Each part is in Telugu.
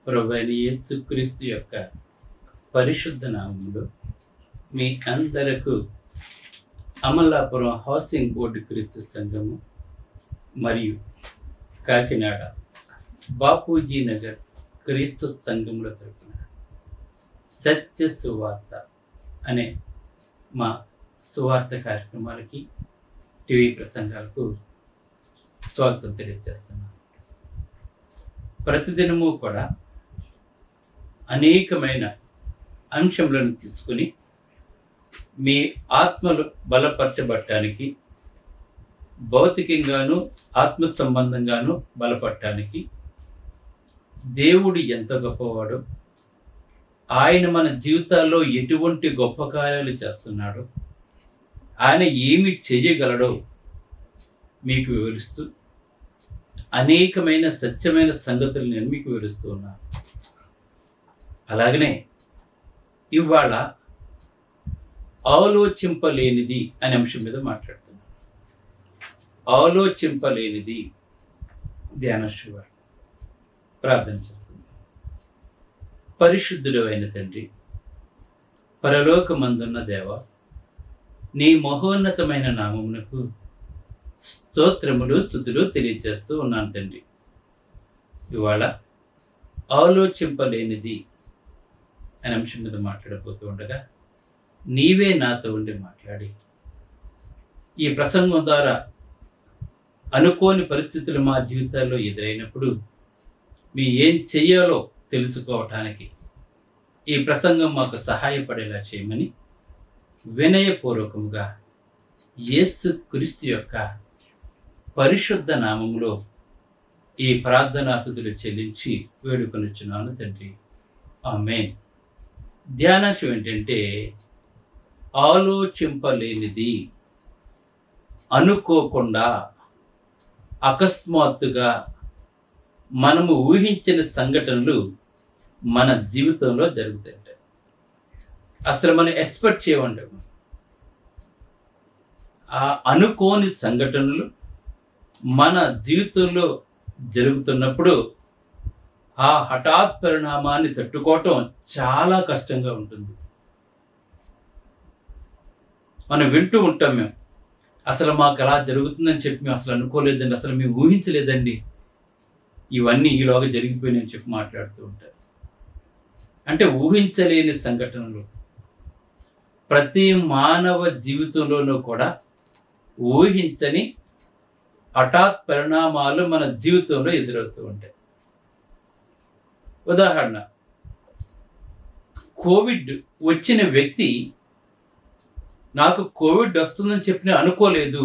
ప్రభువైన యేసుక్రీస్తు యొక్క పరిశుద్ధ నామములో మీ అందరకు అమలాపురం హౌసింగ్ బోర్డు క్రీస్తు సంఘము మరియు కాకినాడ బాపూజీ నగర్ క్రీస్తు సంఘముల తరపున సత్య సువార్త అనే మా సువార్త కార్యక్రమాలకి టీవీ ప్రసంగాలకు స్వాగతం తెలియజేస్తున్నాను. ప్రతిదినము కూడా అనేకమైన అంశములను తీసుకుని మీ ఆత్మలు బలపరచబడటానికి, భౌతికంగాను ఆత్మ సంబంధంగాను బలపడటానికి దేవుడు ఎంత గొప్పవాడో, ఆయన మన జీవితాల్లో ఎటువంటి గొప్ప కార్యాలు చేస్తున్నాడో, ఆయన ఏమి చేయగలడో మీకు వివరిస్తూ అనేకమైన సత్యమైన సంగతులు నేను మీకు వివరిస్తూ ఉన్నాను. అలాగనే ఇవాళ ఆలోచింపలేనిది అనే అంశం మీద మాట్లాడుతున్నాను. ఆలోచింపలేనిది ధ్యానశ్రీవాడు. ప్రార్థన చేసుకుందాం. పరిశుద్ధుడు అయిన తండ్రి, పరలోకమందున్న దేవ, నీ మహోన్నతమైన నామమునకు స్తోత్రములు స్తుతులు తెలియజేస్తూ ఉన్నాను తండ్రి. ఇవాళ ఆలోచింపలేనిది అనే అంశం మీద మాట్లాడబోతూ ఉండగా నీవే నాతో ఉండి మాట్లాడి, ఈ ప్రసంగం ద్వారా అనుకోని పరిస్థితులు మా జీవితాల్లో ఎదురైనప్పుడు మీ ఏం చెయ్యాలో తెలుసుకోవటానికి ఈ ప్రసంగం మాకు సహాయపడేలా చేయమని వినయపూర్వకముగా యేసు క్రీస్తు యొక్క పరిశుద్ధ నామములో ఈ ప్రార్థనాస్తుతులు చెల్లించి వేడుకొనిచున్నాను తండ్రి. ఆమేన్. ధ్యానాంశం ఏంటంటే ఆలోచింపలేనిది. అనుకోకుండా, అకస్మాత్తుగా మనము ఊహించిన సంఘటనలు మన జీవితంలో జరుగుతాయి. అసలు మనం ఎక్స్పెక్ట్ చేయమంటాము. ఆ అనుకోని సంఘటనలు మన జీవితంలో జరుగుతున్నప్పుడు ఆ హఠాత్ పరిణామాన్ని తట్టుకోవటం చాలా కష్టంగా ఉంటుంది. మనం వింటూ ఉంటాం, మేము అసలు మాకు అలా జరుగుతుందని చెప్పి మేము అసలు అనుకోలేదండి, అసలు మేము ఊహించలేదండి, ఇవన్నీ ఈలోగా జరిగిపోయినాయని చెప్పి మాట్లాడుతూ ఉంటారు. అంటే ఊహించలేని సంఘటనలు ప్రతి మానవ జీవితంలోనూ కూడా ఊహించని హఠాత్ పరిణామాలు మన జీవితంలో ఎదురవుతూ ఉంటాయి. ఉదాహరణ, కోవిడ్ వచ్చిన వ్యక్తి నాకు కోవిడ్ వస్తుందని చెప్పి అనుకోలేదు,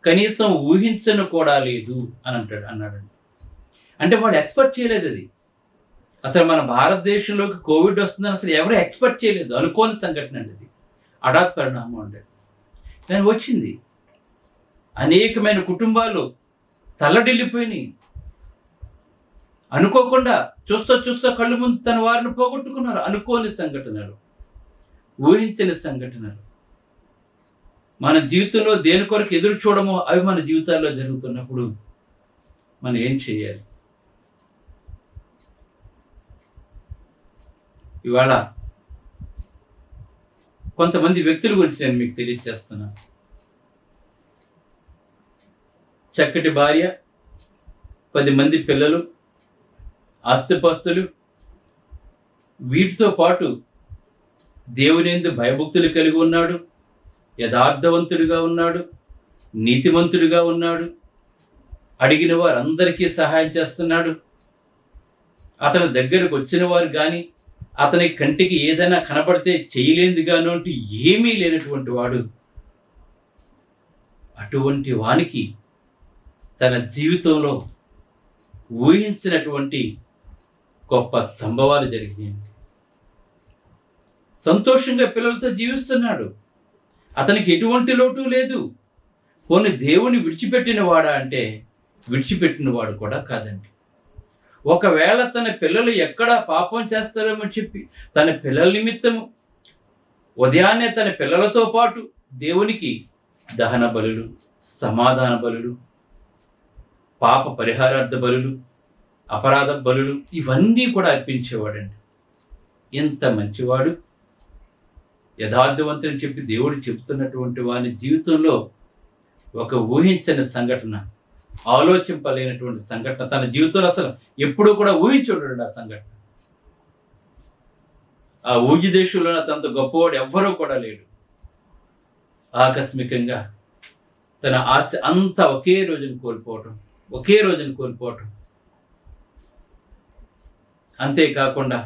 కనీసం ఊహించను కూడా లేదు అని అన్నాడండి. అంటే వాడు ఎక్స్పెక్ట్ చేయలేదు. అది అసలు మన భారతదేశంలోకి కోవిడ్ వస్తుందని అసలు ఎవరు ఎక్స్పెక్ట్ చేయలేదు. అనుకోని సంఘటన అండి అది, హఠాత్ పరిణామం అండి. కానీ వచ్చింది. అనేకమైన కుటుంబాలు తల్లడిల్లిపోయినాయి. అనుకోకుండా చూస్తూ కళ్ళు ముందు తన వారిని పోగొట్టుకున్నారు. అనుకోని సంఘటనలు, ఊహించని సంఘటనలు మన జీవితంలో దేని కొరకు ఎదురు చూడమో అవి మన జీవితాల్లో జరుగుతున్నప్పుడు మనం ఏం చేయాలి? ఇవాళ కొంతమంది వ్యక్తుల గురించి నేను మీకు తెలియజేస్తున్నాను. చక్కటి భార్య, 10 మంది పిల్లలు, ఆస్తిపాస్తులు, వీటితో పాటు దేవునియందు భయభక్తులు కలిగి ఉన్నాడు, యథార్థవంతుడిగా ఉన్నాడు, నీతిమంతుడిగా ఉన్నాడు, అడిగిన వారందరికీ సహాయం చేస్తున్నాడు. అతని దగ్గరకు వచ్చిన వారు కానీ అతని కంటికి ఏదైనా కనబడితే చేయలేనిది గాను అంటూ ఏమీ లేనటువంటి వాడు. అటువంటి వానికి తన జీవితంలో ఊహించినటువంటి గొప్ప సంభవాలు జరిగినాయండి. సంతోషంగా పిల్లలతో జీవిస్తున్నాడు. అతనికి ఎటువంటి లోటు లేదు. పోనీ దేవుని విడిచిపెట్టిన వాడా అంటే విడిచిపెట్టిన వాడు కూడా కాదండి. ఒకవేళ తన పిల్లలు ఎక్కడ పాపం చేస్తారేమో చెప్పి తన పిల్లల నిమిత్తము ఉదయాన్నే తన పిల్లలతో పాటు దేవునికి దహన బలులు, సమాధాన బలులు, పాప పరిహారార్థ బలులు అపరాధ బలులు ఇవన్నీ కూడా అర్పించేవాడండి. ఎంత మంచివాడు, యథార్థవంతుని చెప్పి దేవుడు చెబుతున్నటువంటి వాని జీవితంలో ఒక ఊహించని సంఘటన, ఆలోచింపలేనటువంటి సంఘటన తన జీవితంలో అసలు ఎప్పుడూ కూడా ఊహించుంటాడు ఆ సంఘటన. ఆ ఊజి దేశంలో తనంత గొప్పవాడు ఎవ్వరూ కూడా లేడు. ఆకస్మికంగా తన ఆస్తి అంతా ఒకే రోజున కోల్పోవటం, అంతేకాకుండా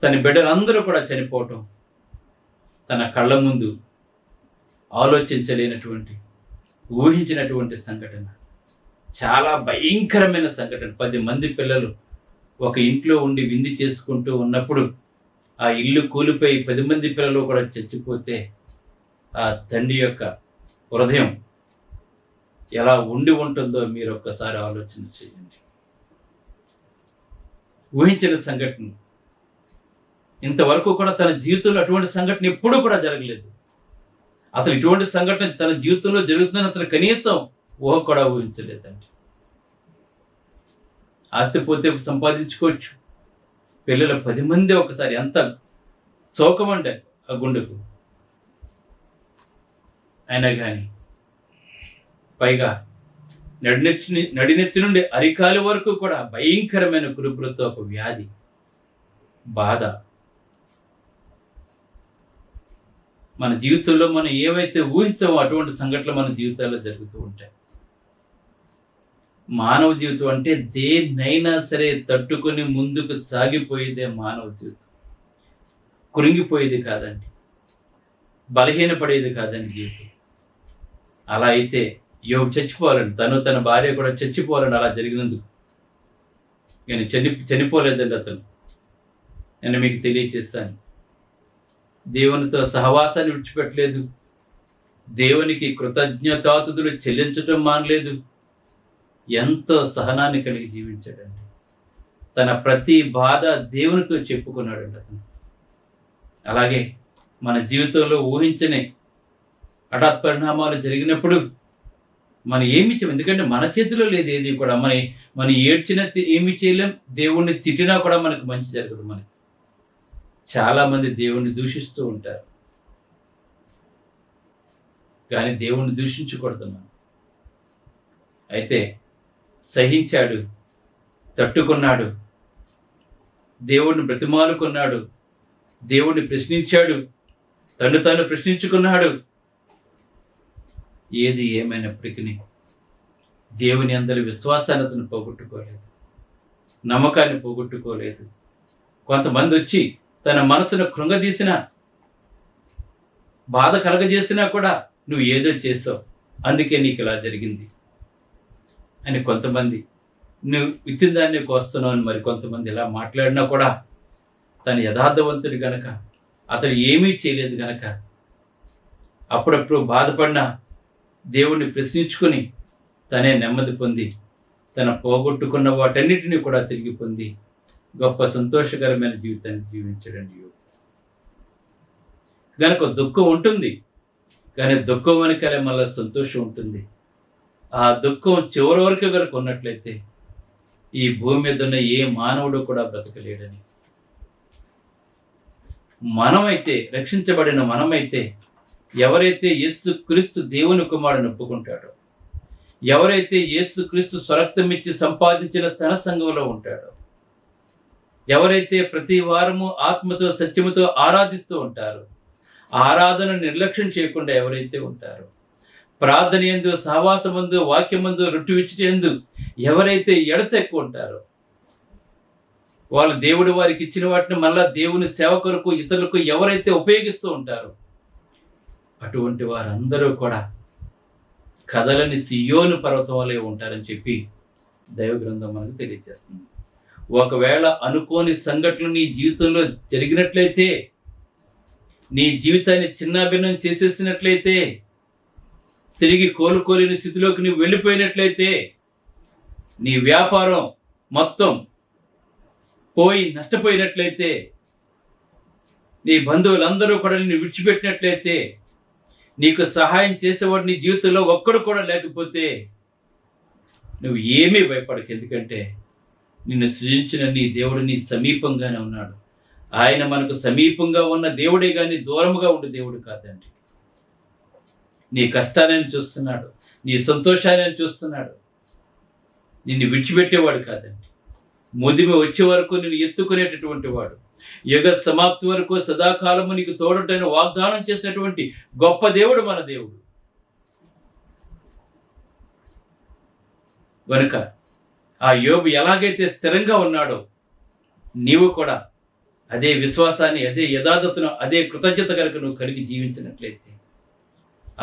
తన బిడ్డలందరూ కూడా చనిపోవటం తన కళ్ళ ముందు ఆలోచించలేనటువంటి, ఊహించినటువంటి సంఘటన. చాలా భయంకరమైన సంఘటన. 10 మంది పిల్లలు ఒక ఇంట్లో ఉండి విందు చేసుకుంటూ ఉన్నప్పుడు ఆ ఇల్లు కూలిపోయి 10 మంది పిల్లలు కూడా చచ్చిపోతే ఆ తండ్రి యొక్క హృదయం ఎలా ఉండి ఉంటుందో మీరు ఒక్కసారి ఆలోచన చేయండి. ఊహించిన సంఘటన. ఇంతవరకు కూడా తన జీవితంలో అటువంటి సంఘటన ఎప్పుడూ కూడా జరగలేదు. అసలు ఇటువంటి సంఘటన తన జీవితంలో జరుగుతుందని అతను కనీసం ఊహ కూడా ఊహించలేదండి. ఆస్తి పోతే సంపాదించుకోవచ్చు, పిల్లల 10 మంది ఒకసారి ఎంత శోకమండి ఆ గుండెకు. అయినా కానీ పైగా నడినెత్తి నుండి అరికాలి వరకు కూడా భయంకరమైన కురుపులతో ఒక వ్యాధి, బాధ. మన జీవితంలో మనం ఏవైతే ఊహించామో అటువంటి సంఘటనలు మన జీవితాల్లో జరుగుతూ ఉంటాయి. మానవ జీవితం అంటే దేన్నైనా సరే తట్టుకొని ముందుకు సాగిపోయేదే మానవ జీవితం. కృంగిపోయేది కాదండి, బలహీనపడేది కాదండి జీవితం. అలా అయితే యోబు చచ్చిపోవాలండి, తన భార్య కూడా చచ్చిపోవాలండి అలా జరిగినందుకు. కానీ చనిపోలేదండి అతను. నేను మీకు తెలియచేస్తాను, దేవునితో సహవాసాన్ని విడిచిపెట్టలేదు, దేవునికి కృతజ్ఞతాతుతులు చెల్లించటం మానలేదు, ఎంతో సహనాన్ని కలిగి జీవించాడండి. తన ప్రతి బాధ దేవునితో చెప్పుకున్నాడండి అతను. అలాగే మన జీవితంలో ఊహించని హఠాత్ పరిణామాలు జరిగినప్పుడు మనం ఏమి చేయలేం, ఎందుకంటే మన చేతిలో లేదు ఏది కూడా. మనం ఏడ్చినా ఏమి చేయలేం, దేవుణ్ణి తిట్టినా కూడా మనకు మంచి జరగదు. మనకి చాలామంది దేవుణ్ణి దూషిస్తూ ఉంటారు, కానీ దేవుణ్ణి దూషించకూడదు మనం. అయితే సహించాడు, తట్టుకున్నాడు, దేవుణ్ణి బ్రతిమాలుకున్నాడు, దేవుణ్ణి ప్రశ్నించాడు, తాను ప్రశ్నించుకున్నాడు. ఏది ఏమైనప్పటికీ దేవుని అందరి విశ్వాసాన్ని అతను పోగొట్టుకోలేదు, నమ్మకాన్ని పోగొట్టుకోలేదు. కొంతమంది వచ్చి తన మనసును కృంగదీసిన, బాధ కలగజేసినా కూడా నువ్వు ఏదో చేసావు, అందుకే నీకు ఇలా జరిగింది అని కొంతమంది, నువ్వు విత్తిన దాన్ని కోస్తున్నావు అని మరి కొంతమంది ఇలా మాట్లాడినా కూడా తను యథార్థవంతుడు గనక, అతను ఏమీ చేయలేదు గనక అప్పుడప్పుడు బాధపడినా దేవుణ్ణి ప్రశ్నించుకొని తనే నెమ్మది పొంది తన పోగొట్టుకున్న వాటన్నిటినీ కూడా తిరిగి పొంది గొప్ప సంతోషకరమైన జీవితాన్ని జీవించడండి. గనక దుఃఖం ఉంటుంది, కానీ దుఃఖం వెనకాలే మళ్ళీ సంతోషం ఉంటుంది. ఆ దుఃఖం చివరి వరకు కనుక ఉన్నట్లయితే ఈ భూమి మీద ఉన్న ఏ మానవుడు కూడా బ్రతకలేడని. మనమైతే, రక్షించబడిన మనమైతే, ఎవరైతే యేసుక్రీస్తు దేవుని కుమారుని ఒప్పుకుంటాడో, ఎవరైతే యేసుక్రీస్తు స్వరక్తం ఇచ్చి సంపాదించిన తన సంఘంలో ఉంటాడో, ఎవరైతే ప్రతి వారము ఆత్మతో సత్యముతో ఆరాధిస్తూ ఉంటారో, ఆరాధన నిర్లక్ష్యం చేయకుండా ఎవరైతే ఉంటారో, ప్రార్థన యందు, సహవాసమందు, వాక్యమందు, రొట్టె విచ్చుటయందు ఎవరైతే ఎడతెక్కువ ఉంటారో, వాళ్ళు దేవుడు వారికి ఇచ్చిన వాటిని మళ్ళా దేవుని సేవ కొరకు ఇతరులకు ఎవరైతే ఉపయోగిస్తూ ఉంటారో, అటువంటి వారందరూ కూడా కదలని సియోను పర్వతం వలె ఉంటారని చెప్పి దైవ గ్రంథం మనకు తెలియజేస్తుంది. ఒకవేళ అనుకోని సంఘటనలు నీ జీవితంలో జరిగినట్లయితే, నీ జీవితాన్ని చిన్నాభిన్నం చేసేసినట్లయితే, తిరిగి కోలుకోలేని స్థితిలోకి నువ్వు వెళ్ళిపోయినట్లయితే, నీ వ్యాపారం మొత్తం పోయి నష్టపోయినట్లయితే, నీ బంధువులందరూ కూడా నిన్ను విడిచిపెట్టినట్లయితే, నీకు సహాయం చేసేవాడు నీ జీవితంలో ఒక్కడు కూడా లేకపోతే, నువ్వు ఏమీ భయపడకు, ఎందుకంటే నిన్ను సృజించిన నీ దేవుడు నీ సమీపంగానే ఉన్నాడు. ఆయన మనకు సమీపంగా ఉన్న దేవుడే కానీ దూరముగా ఉండే దేవుడు కాదండి. నీ కష్టాన్ని చూస్తున్నాడు, నీ సంతోషాన్ని చూస్తున్నాడు. నిన్ను విడిచిపెట్టేవాడు కాదండి. ముదిమి వచ్చే వరకు నిన్ను ఎత్తుకునేటటువంటి వాడు, యుగ సమాప్తి వరకు సదాకాలము నీకు తోడుంటని వాగ్దానం చేసినటువంటి గొప్ప దేవుడు మన దేవుడు. కనుక ఆ యోబు ఎలాగైతే స్థిరంగా ఉన్నాడో నీవు కూడా అదే విశ్వాసాన్ని, అదే యథార్థతను, అదే కృతజ్ఞత కనుక నువ్వు కలిగి జీవించినట్లయితే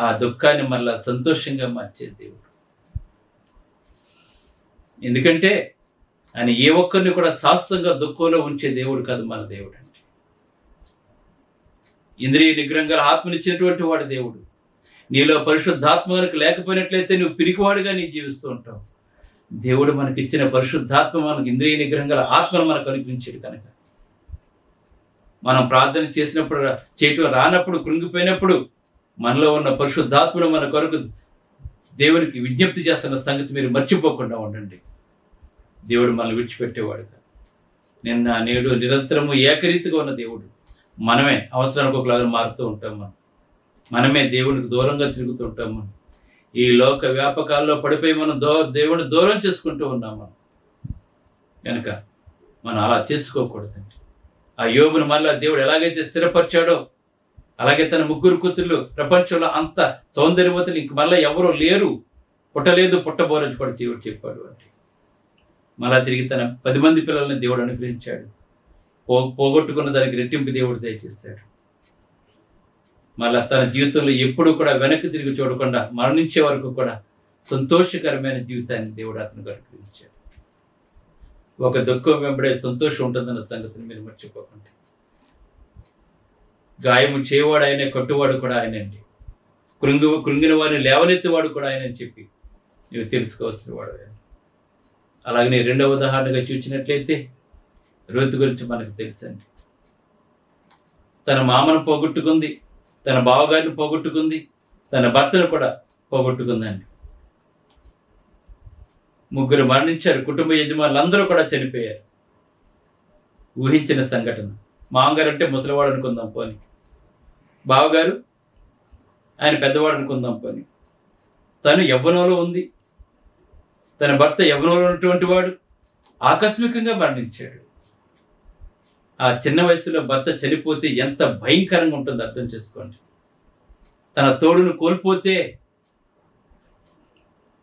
ఆ దుఃఖాన్ని మళ్ళా సంతోషంగా మార్చే దేవుడు. ఎందుకంటే ఆయన ఏ ఒక్కరిని కూడా శాశ్వతంగా దుఃఖంలో ఉంచే దేవుడు కాదు, మన దేవుడు అంటే. ఇంద్రియ నిగ్రహం గల ఆత్మనిచ్చినటువంటి వాడు దేవుడు. నీలో పరిశుద్ధాత్మ కనుక లేకపోయినట్లయితే నువ్వు పిరికివాడుగా నీ జీవిస్తూ ఉంటావు. దేవుడు మనకిచ్చిన పరిశుద్ధాత్మ, మనకు ఇంద్రియ నిగ్రహం గల ఆత్మను మనకు అనుగ్రహించాడు. కనుక మనం ప్రార్థన చేసినప్పుడు, చేయటం రానప్పుడు, కృంగిపోయినప్పుడు మనలో ఉన్న పరిశుద్ధాత్మను మన కొరకు దేవునికి విజ్ఞప్తి చేస్తున్న సంగతి మీరు మర్చిపోకుండా ఉండండి. దేవుడు మనల్ని విడిచిపెట్టేవాడు కాదు. నిన్న నేడు నిరంతరము ఏకరీతిగా ఉన్న దేవుడు. మనమే అవసరానికి ఒకలాగా మారుతూ ఉంటాం. మనమే దేవునికి దూరంగా తిరుగుతూ ఉంటాం. మనం ఈ లోక వ్యాపకాల్లో పడిపోయి మనం దేవుడిని దూరం చేసుకుంటూ ఉన్నాం. మనం కనుక మనం అలా చేసుకోకూడదండి. ఆ యోబును మళ్ళా దేవుడు ఎలాగైతే స్థిరపరిచాడో అలాగే తన ముగ్గురు కూతుళ్ళు ప్రపంచంలో అంత సౌందర్యవతులు ఇంక మళ్ళీ ఎవరూ లేరు, పుట్టలేదు, పుట్టబోరని కూడా దేవుడు చెప్పాడు. అంటే మళ్ళా తిరిగి తన 10 మంది పిల్లల్ని దేవుడు అనుగ్రహించాడు. పోగొట్టుకున్న దానికి రెట్టింపు దేవుడు దయచేశాడు. మళ్ళా తన జీవితంలో ఎప్పుడూ కూడా వెనక్కి తిరిగి చూడకుండా మరణించే వరకు కూడా సంతోషకరమైన జీవితాన్ని దేవుడు అతనికి అనుగ్రహించాడు. ఒక దుఃఖం వెంబడే సంతోషం ఉంటుందన్న సంగతిని మీరు మర్చిపోకండి. గాయము చేయవాడు ఆయనే, కట్టువాడు కూడా ఆయనండి. కృంగిన వారిని లేవనెత్తివాడు కూడా ఆయన అని చెప్పి నీవు తెలుసుకోవాల్సిన వాడు ఆయన. అలాగనే రెండవ ఉదాహరణగా చూసినట్లయితే రూతు గురించి మనకు తెలుసండి. తన మామను పోగొట్టుకుంది, తన బావగారిని పోగొట్టుకుంది, తన భర్తను కూడా పోగొట్టుకుందండి. ముగ్గురు మరణించారు. కుటుంబ యజమానులు అందరూ కూడా చనిపోయారు. ఊహించిన సంఘటన. మామగారు అంటే ముసలివాడు అనుకుందాం పోని, బావగారు ఆయన పెద్దవాడు అనుకుందాం పోని. తను యవ్వనంలో ఉంది, తన భర్త యవ్వనంలో ఉన్నటువంటి వాడు ఆకస్మికంగా మరణించాడు. ఆ చిన్న వయసులో భర్త చనిపోతే ఎంత భయంకరంగా ఉంటుందో అర్థం చేసుకోండి. తన తోడును కోల్పోతే,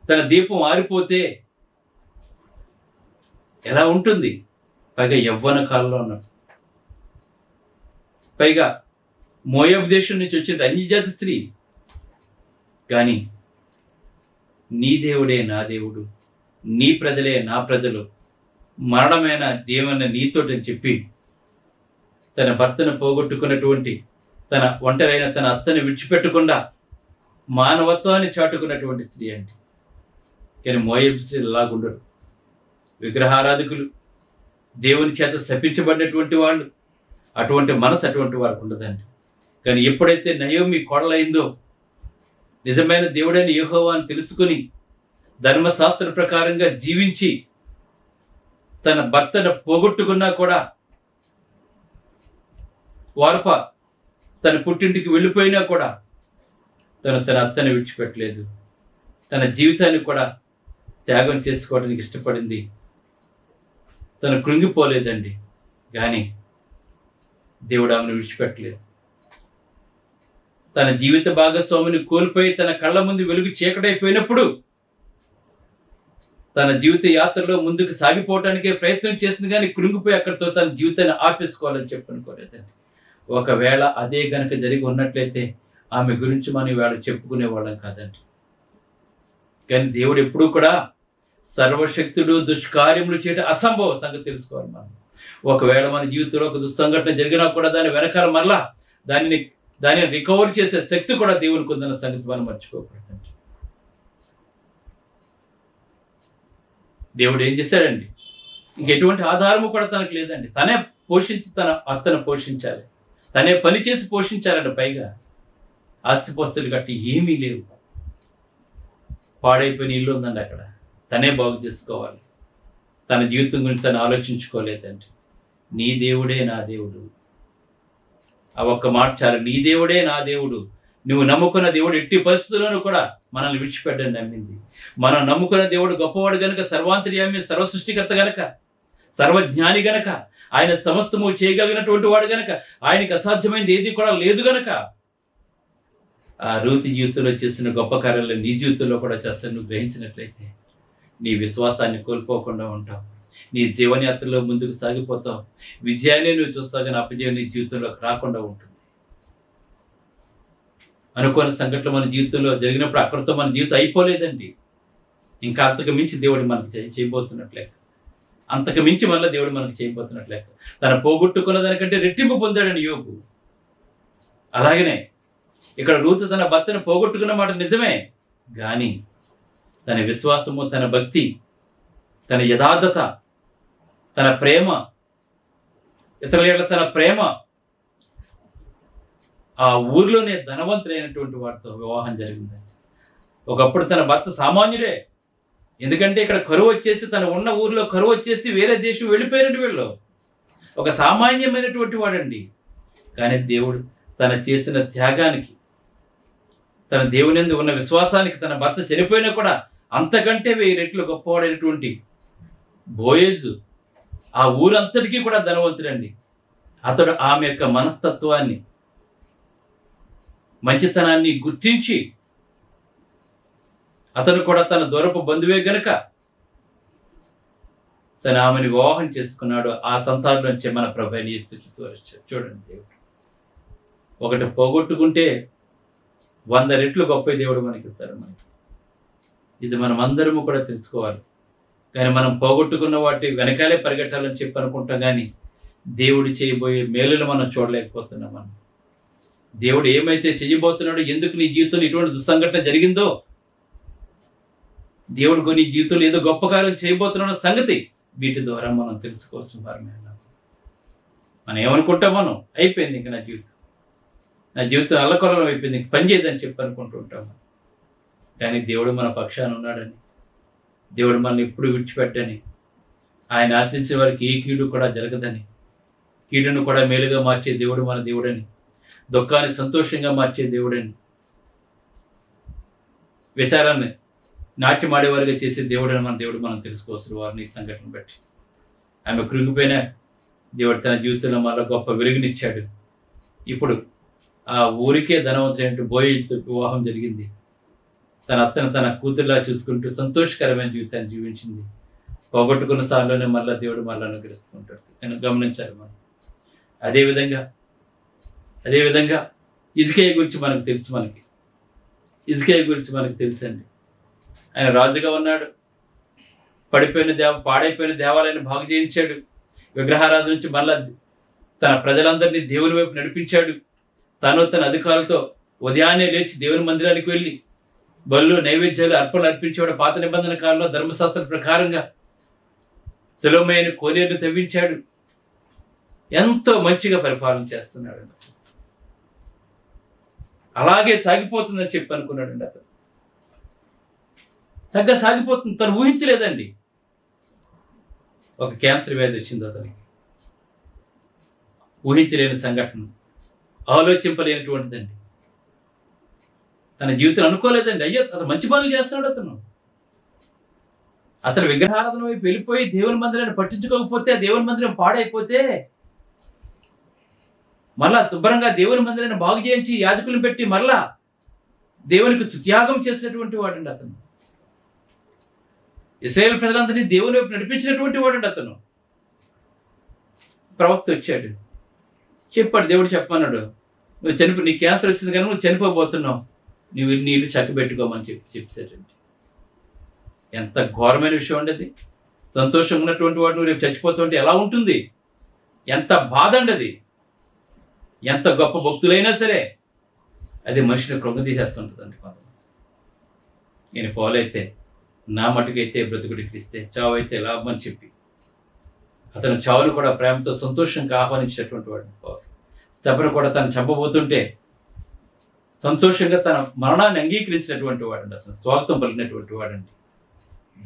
తన దీపం ఆరిపోతే ఎలా ఉంటుంది? పైగా యవ్వన కాలంలో ఉన్నాడు. పైగా మోయాబు దేశం నుంచి వచ్చిన అన్యజాతి స్త్రీ. కానీ నీ దేవుడే నా దేవుడు, నీ ప్రజలే నా ప్రజలు, మరణమైన దేవన్న నీతోటని చెప్పి తన భర్తను పోగొట్టుకున్నటువంటి, తన ఒంటరైన తన అత్తని విడిచిపెట్టకుండా మానవత్వాన్ని చాటుకున్నటువంటి స్త్రీ అండి. కానీ మోయాబు స్త్రీ అలాగుండడు. విగ్రహారాధకులు, దేవుని చేత శపించబడినటువంటి వాళ్ళు, అటువంటి మనసు అటువంటి వారికి ఉండదండి. కానీ ఎప్పుడైతే నయోమి కోడలైందో, నిజమైన దేవుడైన యెహోవా అని తెలుసుకుని ధర్మశాస్త్ర ప్రకారంగా జీవించి తన భర్తను పోగొట్టుకున్నా కూడా వార్ప తన పుట్టింటికి వెళ్ళిపోయినా కూడా తన అత్తని విడిచిపెట్టలేదు. తన జీవితాన్ని కూడా త్యాగం చేసుకోవడానికి ఇష్టపడింది. తను కృంగిపోలేదండి. కానీ దేవుడు ఆమెను విడిచిపెట్టలేదు. తన జీవిత భాగస్వామిని కోల్పోయి తన కళ్ళ ముందు వెలుగు చీకటైపోయినప్పుడు తన జీవిత యాత్రలో ముందుకు సాగిపోవటానికే ప్రయత్నం చేసింది, కానీ కృంగిపోయి అక్కడితో తన జీవితాన్ని ఆపేసుకోవాలని చెప్పనుకోలేదండి. ఒకవేళ అదే గనక జరిగి ఉన్నట్లయితే ఆమె గురించి మనం ఇవాళ చెప్పుకునేవాళ్ళం కాదండి. కానీ దేవుడు ఎప్పుడూ కూడా సర్వశక్తుడు, దుష్కార్యములు చేయడం అసంభవ సంగతి తెలుసుకోవాలి మనం. ఒకవేళ మన జీవితంలో ఒక దుస్సంఘటన జరిగినా కూడా దాని వెనకాల మరలా దానిని రికవర్ చేసే శక్తి కూడా దేవునికి ఉందన్న సంగతి మనం మర్చిపోకూడదండి. దేవుడు ఏం చేశాడండి? ఇంకెటువంటి ఆధారము కూడా తనకు లేదండి. తనే పోషించి తన అత్తను పోషించాలి, తనే పని చేసి పోషించాలండి. పైగా ఆస్తిపోస్తులు గట్టి ఏమీ లేవు. పాడైపోయిన ఇల్లు ఉందండి అక్కడ. తనే బాగు చేసుకోవాలి. తన జీవితం గురించి తను ఆలోచించుకోలేదంటే నీ దేవుడే నా దేవుడు. ఆ ఒక్క మాట చాలు. నీ దేవుడే నా దేవుడు. నువ్వు నమ్ముకున్న దేవుడు ఎట్టి పరిస్థితుల్లోనూ కూడా మనల్ని విడిచిపెట్టని నమ్మింది. మనం నమ్ముకున్న దేవుడు గొప్పవాడు గనుక, సర్వాంతర్యామి, సర్వ సృష్టికర్త గనక, సర్వజ్ఞాని గనక, ఆయన సమస్తము చేయగలిగినటువంటి వాడు గనక, ఆయనకి అసాధ్యమైనది ఏది కూడా లేదు గనక, ఆ రూతు జీవితంలో చేసిన గొప్ప కార్యాలు నీ జీవితంలో కూడా చేస్తాను. నువ్వు గ్రహించినట్లయితే నీ విశ్వాసాన్ని కోల్పోకుండా ఉంటావు. నీ జీవనయాత్రలో ముందుకు సాగిపోతావు. విజయాన్ని నువ్వు చూస్తావు కానీ అపజయం నీ జీవితంలోకి రాకుండా ఉంటుంది. అనుకోని సంఘటనలు మన జీవితంలో జరిగినప్పుడు అక్కడితో మన జీవితం అయిపోలేదండి. ఇంకా అంతకు మించి దేవుడు మనకు చేయబోతున్నట్లేక, అంతకు మించి మళ్ళీ దేవుడు మనకు చేయబోతున్నట్లేక, తన పోగొట్టుకున్న దానికంటే రెట్టింపు పొందాడని యోబు. అలాగనే ఇక్కడ రూతు తన భర్తను పోగొట్టుకున్న మాట నిజమే, కానీ తన విశ్వాసము, తన భక్తి, తన యథార్థత, తన ప్రేమ, ఇతరుల తన ప్రేమ, ఆ ఊర్లోనే ధనవంతులైనటువంటి వారితో వివాహం జరిగిందండి. ఒకప్పుడు తన భర్త సామాన్యుడే. ఎందుకంటే ఇక్కడ కరువు వచ్చేసి, తన ఉన్న ఊర్లో కరువు వచ్చేసి వేరే దేశం వెళ్ళిపోయినట్టు వీళ్ళు. ఒక సామాన్యమైనటువంటి వాడండి. కానీ దేవుడు తన చేసిన త్యాగానికి, తన దేవుని ఉన్న విశ్వాసానికి, తన భర్త చనిపోయినా కూడా అంతకంటే 1000 రెట్లు గొప్పవాడైనటువంటి బోయేజు ఆ ఊరంతటికీ కూడా ధనవంతుడండి. అతడు ఆమె యొక్క మనస్తత్వాన్ని, మంచితనాన్ని గుర్తించి, అతను కూడా తన దూరపు బంధువే గనుక తను ఆమెను వివాహం చేసుకున్నాడు. ఆ సంతానం నుంచే మన ప్రభువైన యేసుక్రీస్తు వచ్చాడు. చూడండి, దేవుడు ఒకటి పోగొట్టుకుంటే 100 రెట్లు గొప్ప దేవుడు మనకిస్తాడు. మనకి ఇది మనం అందరము కూడా తెలుసుకోవాలి. కానీ మనం పోగొట్టుకున్న వాటి వెనకాలే పరిగెట్టాలని చెప్పి అనుకుంటాం, కానీ దేవుడు చేయబోయే మేలులు మనం చూడలేకపోతున్నాం. మనం దేవుడు ఏమైతే చేయబోతున్నాడో, ఎందుకు నీ జీవితంలో ఇటువంటి దుస్సంఘటన జరిగిందో, దేవుడు నీ జీవితంలో ఏదో గొప్ప కార్యం చేయబోతున్నాడో సంగతి వీటి ద్వారా మనం తెలుసుకోవాల్సిన వారమే. మనం ఏమనుకుంటాం, మనం అయిపోయింది, ఇంకా నా జీవితం అల్లకొల్లం అయిపోయింది, ఇంక పని చేయదని చెప్పి అనుకుంటూ ఉంటాం. కానీ దేవుడు మన పక్షాన ఉన్నాడని, దేవుడు మనల్ని ఎప్పుడు విడిచిపెట్టని, ఆయన ఆశించిన వారికి ఏ కీడు కూడా జరగదని, కీడును కూడా మేలుగా మార్చే దేవుడు మన దేవుడని, దుఃఖాన్ని సంతోషంగా మార్చే దేవుడని, విచారాన్ని నాట్యమాడేవారిగా చేసే దేవుడని మన దేవుడు మనం తెలుసుకోవాల్సిన వారిని ఈ సంఘటన బట్టి. ఆమె కృంగిపోయినా దేవుడు తన జీవితంలో మళ్ళీ గొప్ప వెలుగునిచ్చాడు. ఇప్పుడు ఆ ఊరికే ధనవంతుడైన బోయేజుతో వివాహం జరిగింది. తన అత్తను తన కూతురులా చూసుకుంటూ సంతోషకరమైన జీవితాన్ని జీవించింది. పోగొట్టుకున్న సార్లోనే మళ్ళీ దేవుడు మళ్ళీ అనుగ్రహిస్తుంటాడు. నేను గమనించాలి మనం. అదేవిధంగా హిజ్కియా గురించి మనకు తెలుసు. హిజ్కియా గురించి మనకు తెలుసండి. ఆయన రాజుగా ఉన్నాడు. పాడైపోయిన దేవాలయాన్ని బాగు చేయించాడు. విగ్రహారాధన నుంచి మళ్ళా తన ప్రజలందరినీ దేవుని వైపు నడిపించాడు. తను తన అధికారులతో ఉదయాన్నే లేచి దేవుని మందిరానికి వెళ్ళి బళ్ళు, నైవేద్యాలు, అర్పణలు అర్పించేవాడు. పాత నిబంధన కాలంలో ధర్మశాస్త్రం ప్రకారంగా సొలొమోను కోనేరును తవ్వించాడు. ఎంతో మంచిగా పరిపాలన చేస్తున్నాడు. అలాగే సాగిపోతుందని చెప్పి అనుకున్నాడండి. అతను చక్కగా సాగిపోతుంది. తను ఊహించలేదండి. ఒక క్యాన్సర్ వ్యాధి వచ్చింది అతనికి. ఊహించలేని సంఘటన, ఆలోచింపలేనటువంటిదండి. తన జీవితం అనుకోలేదండి. అయ్యో, అతను మంచి పనులు చేస్తున్నాడు. అతను విగ్రహారాధన వైపు వెళ్ళిపోయి దేవుని మందిరాన్ని పట్టించుకోకపోతే, ఆ దేవుని మందిరం పాడైపోతే, మళ్ళా శుభ్రంగా దేవుని మందిరాన్ని బాగు చేయించి యాజకులను పెట్టి మళ్ళా దేవునికి త్యాగం చేసినటువంటి వాడండి అతను. ఇశ్రాయేలు ప్రజలందరినీ దేవుని వైపు నడిపించినటువంటి వాడండి అతను. ప్రవక్త వచ్చాడు, చెప్పాడు, దేవుడు చెప్పన్నాడు, నువ్వు నీ క్యాన్సర్ వచ్చింది కానీ నువ్వు చనిపోబోతున్నావు, నువ్వు నీళ్ళు చక్కబెట్టుకోమని చెప్పేసాడండి. ఎంత ఘోరమైన విషయం అండి అది. సంతోషంగా ఉన్నటువంటి వాడు నువ్వు రేపు చచ్చిపోతుంటే ఎలా ఉంటుంది? ఎంత బాధ అండి అది. ఎంత గొప్ప భక్తులైనా సరే అది మనిషిని కృంగతీసేస్తుంటుందండి. నేను పోలైతే నా మటుకైతే బ్రతుకుడికి క్రీస్తే, చావు అయితే లాభం అని చెప్పి అతను చావును కూడా ప్రేమతో సంతోషంగా ఆహ్వానించినటువంటి వాడు. స్తెఫను కూడా తను చంపబోతుంటే సంతోషంగా తన మరణాన్ని అంగీకరించినటువంటి వాడండి. అతను స్వాగతం పలికినటువంటి వాడండి.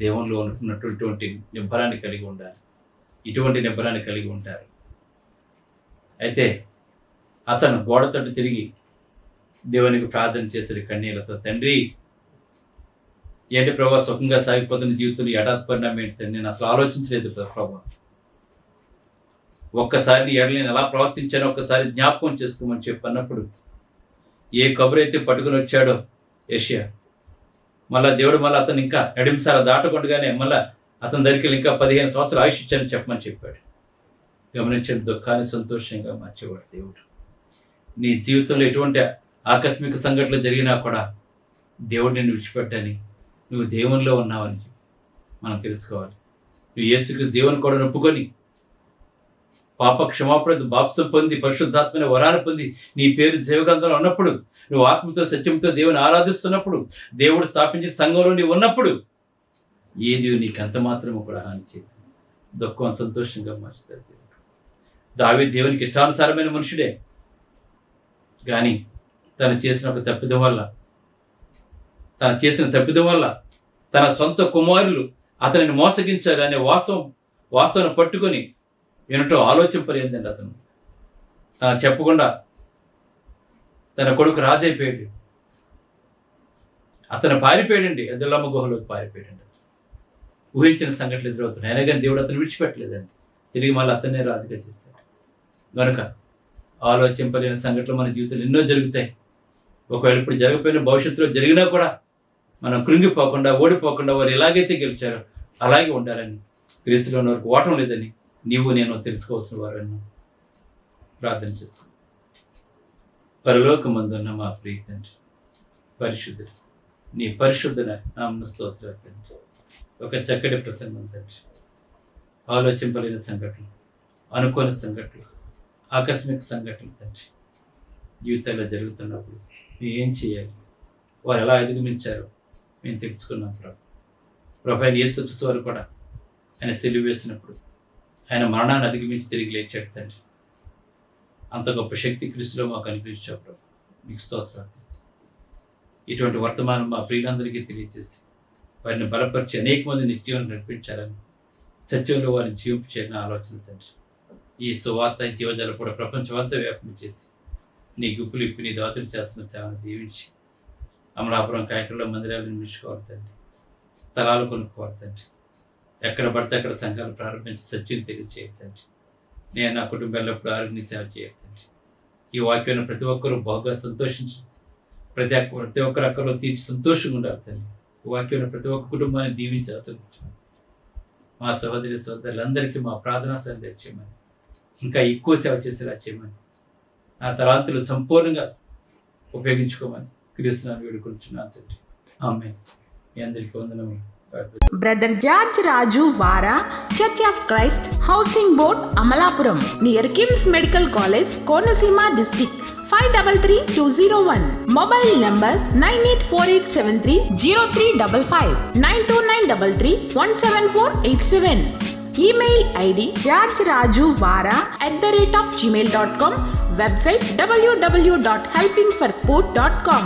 దేవునిలో ఉన్నటువంటి నిబ్బరాన్ని కలిగి ఉండాలి. ఇటువంటి నిబ్బరాన్ని కలిగి ఉంటారు. అయితే అతను గోడ తట్టు తిరిగి దేవునికి ప్రార్థన చేశాడు కన్నీళ్లతో. తండ్రి, ఏంటి ప్రభా సుఖంగా సాగిపోతున్న జీవితంలో యథార్థ పరిణామం ఏంటి? నేను అసలు ఆలోచించలేదు ప్రభా. ఒక్కసారి నీ ఎడల నేను ఎలా ప్రవర్తించానో ఒక్కసారి జ్ఞాపకం చేసుకోమని చెప్పన్నప్పుడు ఏ కబురైతే పట్టుకుని వచ్చాడో యెషయా, మళ్ళా దేవుడు మళ్ళీ అతను ఇంకా నడిమిసాల దాటకుండగానే మళ్ళీ అతని దగ్గరికి ఇంకా 15 సంవత్సరాలు ఆయుష్ ఇచ్చానని చెప్పమని చెప్పాడు. గమనించిన దుఃఖాన్ని సంతోషంగా మార్చేవాడు దేవుడు. నీ జీవితంలో ఎటువంటి ఆకస్మిక సంఘటనలు జరిగినా కూడా దేవుడు నిన్ను విడిచిపెట్టని, నువ్వు దేవునిలో ఉన్నావని మనం తెలుసుకోవాలి. నువ్వు యేసుక్రీస్తు దేవుని కూడా ఒప్పుకొని పాప క్షమాపణ బాప్సం పొంది పరిశుద్ధాత్మైన వరాన్ని పొంది నీ పేరు జీవగ్రంథంలో ఉన్నప్పుడు, నువ్వు ఆత్మతో సత్యంతో దేవుని ఆరాధిస్తున్నప్పుడు, దేవుడు స్థాపించిన సంఘంలో నీవు ఉన్నప్పుడు ఏది నీకు అంత మాత్రము కూడా హాని చేయదు. దుఃఖం సంతోషంగా మార్చుతాడు దేవుడు. దావీదు దేవునికి ఇష్టానుసారమైన మనుషుడే, కానీ తను చేసిన తప్పిదం వల్ల తన సొంత కుమారులు అతనిని మోసగించారు అనే వాస్తవం పట్టుకొని వినటం ఆలోచింపలేదండి. అతను తన చెప్పకుండా తన కొడుకు రాజైపోయాడు. అతను పారిపోయాడండి, అదుల్లమ్మ గుహలోకి పారిపోయాడండి. ఊహించిన సంఘటనలు ఎదురవుతున్నాయి. అయినా కానీ దేవుడు అతను విడిచిపెట్టలేదండి. తిరిగి మళ్ళీ అతన్నే రాజుగా చేశాడు. కనుక ఆలోచింపలేని సంఘటనలు మన జీవితంలో ఎన్నో జరుగుతాయి. ఒకవేళ ఇప్పుడు జరగకపోయిన భవిష్యత్తులో జరిగినా కూడా మనం కృంగిపోకుండా, ఓడిపోకుండా వారు ఎలాగైతే గెలిచారో అలాగే ఉండాలని, క్రీస్తులో వరకు ఓటం లేదని నీవు నేను తెలుసుకోవాల్సిన వారని ప్రార్థన చేసుకో. పరలోకమందున్న మా ప్రియ తండ్రి, పరిశుద్ధుడు, నీ పరిశుద్ధ నామమున స్తోత్రాలు తండ్రి. ఒక చక్కటి ప్రసంగం తండ్రి. ఆలోచింపలేని సంఘటనలు, అనుకోని సంఘటనలు, ఆకస్మిక సంఘటనలు తండ్రి జీవితాల్లో జరుగుతున్నప్పుడు మేము ఏం చేయాలి, వారు ఎలా అధిగమించారో మేము తెలుసుకున్నాం ప్రభు. ఆయన యేసుక్రీస్తు వారు కూడా ఆయన సిలువ వేసినప్పుడు ఆయన మరణాన్ని అధిగమించి తిరిగి లేచాడు తండ్రి. అంత గొప్ప శక్తి క్రీస్తులో మాకు అనుగ్రహించావు ప్రభు, మీకు స్తోత్రాలు. ఇటువంటి వర్తమానం మా ప్రియులందరికీ తెలియజేసి వారిని బలపరిచి అనేక మంది నిశ్చయం నడిపించాలని, సత్యంలో వారిని జీవింపు చేయాలని ఆలోచన తండ్రి. ఈ సువార్త జీవజాలు కూడా ప్రపంచమంతా వ్యాప్తం చేసి నీ గుప్పులు ఇప్పి నీ దాసులు చేస్తున్న సేవను దీవించి అమలాపురం కాయకల్లో మందిరాలు నిర్మించుకోవాలి తండ్రి. స్థలాలు కొనుక్కోవాలి తండ్రి. ఎక్కడ పడితే అక్కడ సంఘాలు ప్రారంభించి సత్యం తెలియజేయాలి తండ్రి. నేను నా కుటుంబంలో ఎప్పుడు ఆరోగ్య సేవ చేయాలి తండ్రి. ఈ వాక్యాన్ని ప్రతి ఒక్కరూ బాగా సంతోషించి ప్రతి ఒక్కరు అక్కడలో తీర్చి సంతోషంగా ఉండాలి తండ్రి. ఈ వాక్యాన్ని ప్రతి ఒక్క కుటుంబాన్ని దీవించి ఆస్వాదించమని, మా సహోదరి సోదరులందరికీ మా ప్రార్థనా సందేశం చేయమని, ఇంకా ఎక్కువ సేవ చేసేలా చేయమని, నా తలాంతులు సంపూర్ణంగా ఉపయోగించుకోమని క్రీస్తునామమున వేడుకొంచున్నాను తండ్రి. ఆమేన్. మీ అందరికీ వందనములు. బ్రదర్ జార్జ్ రాజు వారా, church of Christ, housing board, Amalapuram, near KIMS medical college, Konaseema district, 523201. Mobile number 9848730355, 92933174174. Email ID georgerajuvara@gmail.com. Website www.helpingforpoor.com.